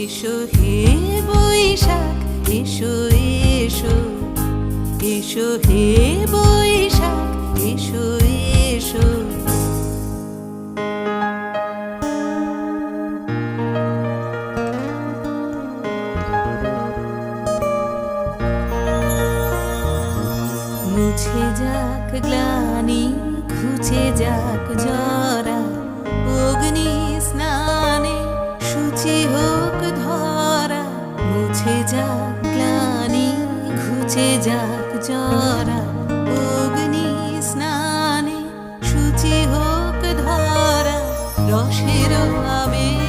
এসো হে বৈশাখ, এসো এসো, এসো হে বৈশাখ, এসো এসো। মুছে যাক গ্লানি, ঘুচে যাক জরা, অগ্নি স্নানে শুচি হোক ধরা। মুছে যাক গ্লানি, ঘুচে যাক জরা, অগ্নি স্নানে শুচি হোক ধরা। রসের আবেশ